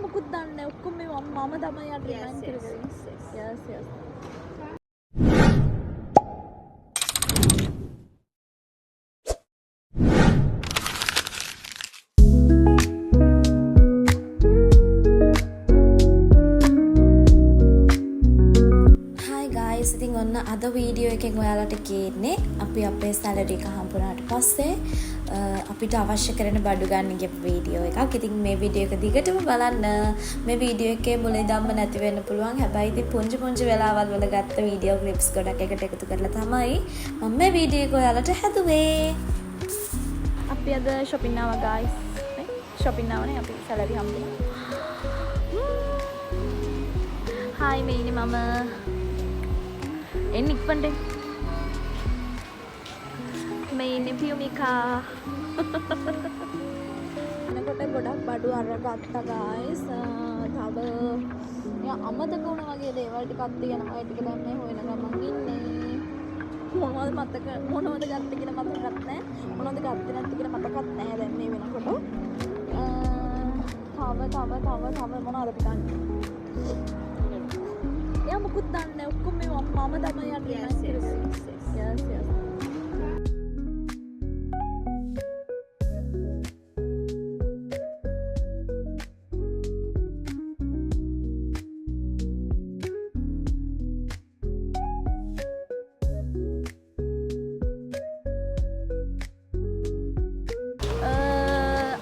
මුකුත් දන්නේ නැහැ. ඔක්කොම මේ මම තමයි යට රිමයින්ඩ් කරගන්නේ. yes yes. ඉතින් ඔන්න අද වීඩියෝ එකෙන් ඔයාලට ගේන්නේ අපි අපේ සැලරි එක හම්බුනාට පස්සේ අපිට අවශ්‍ය කරන බඩු ගන්න ගිය වීඩියෝ එකක්. ඉතින් මේ වීඩියෝ එක දිගටම බලන්න. මේ වීඩියෝ එකේ මුල ඉඳන්ම නැති වෙන්න පුළුවන්. හැබැයි ඉතින් පුංචි වෙලාවල් වල ගත්ත වීඩියෝ ක්ලිප්ස් ගොඩක් එකට එකතු කරලා තමයි මම මේ වීඩියෝ එක ඔයාලට හැදුවේ. අපි අද shopping ආවා guys. නේ? shopping ආවනේ අපි සැලරි හම්බුනා. hi මේ ඉන්නේ මම එන්න ඉක්මනට මේ ඉන්නේ පියුමිකා එනකොට ගොඩක් බඩු අරගත්තා guys. තව අමතක වුණා වගේ දේවල් ටිකක් තියෙනවා. ඒ ටික දැන් මේ හොයන ගමන් ඉන්නේ. මොනවද ගත්තේ කියලා මතකත් නැහැ. මොනවද ගත්තේ නැත්තේ කියලා මතකත් නැහැ දැන් මේ වෙනකොට. තව මොනවද ගන්නේ? එයා මුකුත් දන්නේ නැහැ. ඔක්කොම මේ මම තමයි යට රිමයින්ඩ් කරගන්නේ. yes yes.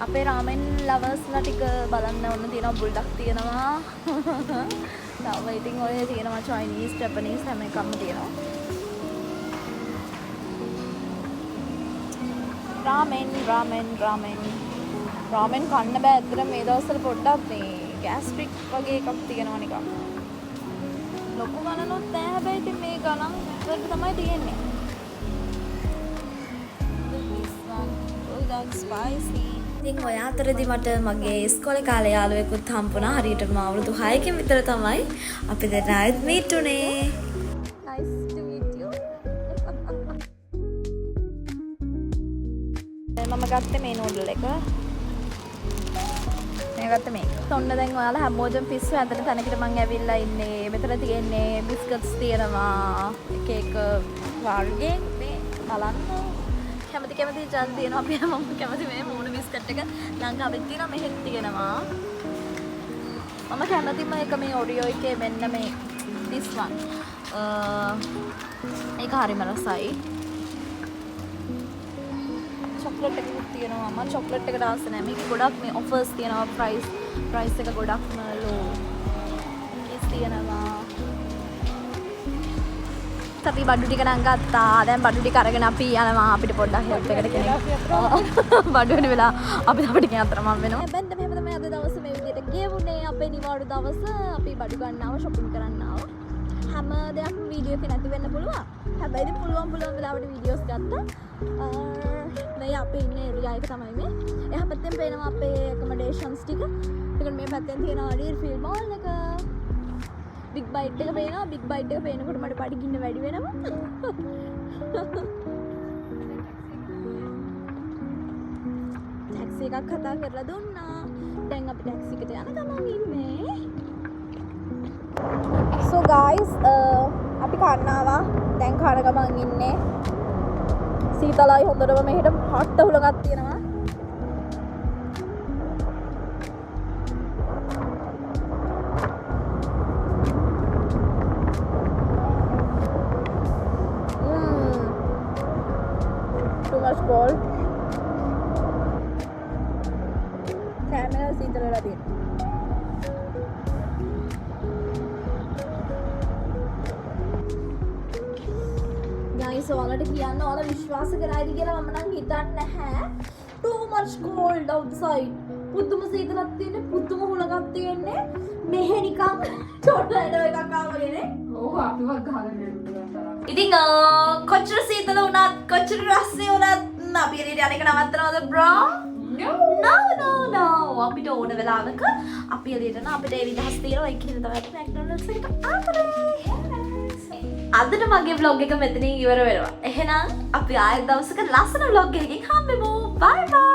අපේ රාමෙන් ලවර්ස්ලා ටික බලන්න ඕන තියෙනවා. බුල්ඩක් තියෙනවා. තව ඉතින් ඔය තියෙනවා චයිනීස්, ජපනීස් හැම එකක්ම තියෙනවා. රාමෙන් කන්න බෑ. ඇත්තට මේ දවස්වල පොඩ්ඩක් මේ ගෑස්ට්‍රික් වගේ එකක් තියෙනවා නිකන්. ලොකු ගණනොත් නෑ. හැබැයි ඉතින් මේ ගණන් වලට තමයි තියෙන්නේ. This one, oh that's spicy. ඉතින් ඔය අතරදී මට මගේ ඉස්කෝලේ කාලේ යාළුවෙකුත් හම්බුණා. හරියටම අවුරුදු 6කින් විතර තමයි අපි දෙන්න ආයෙත් මීට් උනේ. Nice to meet you. මම ගත්තේ මේ නූඩල් එක. මේ ගත්තේ මේක. ඔන්න දැන් ඔයාලා හැමෝටම පිස්සු ඇඳන තැනකට මම ඇවිල්ලා ඉන්නේ. මෙතන තියෙන්නේ බිස්කට්ස් තියෙනවා. එක වර්ගයේ මේ බලන්න. කැමති ජන් තියෙනවා. අපි මම කැමති මේ මූණු බිස්කට් එක ලංකාවෙත් තියෙනවා, මෙහෙත් තියෙනවා. මම කැමතිම එක මේ ඔරියෝ එකේ මෙන්න මේ this one. ඒක හරිම රසයි. චොක්ලට් එකකුත් තියෙනවා. මම චොක්ලට් එකට ආස නැහැ. මේක ගොඩක් මේ ඔෆර්ස් තියෙනවා. ප්‍රයිස් එක ගොඩක්ම ලෝ. කිස් තියෙනවා. අපි බඩු ටික නම් ගත්තා. දැන් බඩු ටික අරගෙන අපි යනවා. අපිට පොඩ්ඩක් හෙල්ප් එකකට කෙනෙක් බඩු වෙන වෙලා අපි තව ටිකක් අතර මම වෙනවා. හැබැයි මෙහෙම තමයි අද දවසේ මේ විදිහට ගෙවුනේ. අපේ නිවාඩු දවස අපි බඩු ගන්නව, shopping කරන්න ආව. හැම දෙයක්ම වීඩියෝ එකේ නැති වෙන්න පුළුවන්. හැබැයි ඉතින් පුළුවන් වෙලාවට වීඩියෝස් ගත්තා. මේ අපේ ඉන්නේ ඒරියා එක තමයි මේ. එහා පැත්තෙන් පේනවා අපේ accommodations ටික. ඊට මේ පැත්තෙන් තියෙනවා ඩීර්ෆීල්ඩ් මෝල් එක. බිග් බයිට් එක පේනවා. බිග් බයිට් එක පේනකොට මට පඩි ගින්න වැඩි වෙනවා. ටැක්සි එකක් කතා කරලා දුන්නා. දැන් අපි ටැක්සි එකට යන ගමන් ඉන්නේ. So guys, අපි කන්න ආවා. දැන් කන ගමන් ඉන්නේ. සීතලයි හොඳටම මෙහෙට හට්ට හුලඟක් තියෙනවා. Cold. Camera සීතල වෙලා තියෙනවා. guys ඔයාලට කියන්න ඔයාලා විශ්වාස කරයිද කියලා මම නම් හිතන්නේ නැහැ. Too much cold outside. පුදුම සීතලක් තියෙන්නේ, පුදුම හුලඟක් තියෙන්නේ. මෙහෙ නිකන් ටොර්නඩෝ එකක් ආවගෙන. ඔව් අපිවත් ගහගෙන ඉන්නවා. ඉතින් කොච්චර සීතල වුණත් කොච්චර රස්නේ වුණත් අපි එළියට යන එක නවත්තනවද බ්‍රෝ? No. අපිට ඕන වෙලාවක අපි එළියට යන අපිට ඒ විදහස් තියෙනවා. ඒක හින්දා තමයි McDonald's එකට ආවේ. අදට මගේ vlog එක මෙතනින් ඉවර වෙනවා. එහෙනම් අපි ආයෙත් දවසක ලස්සන vlog එකකින් හම්බෙමු. Bye bye.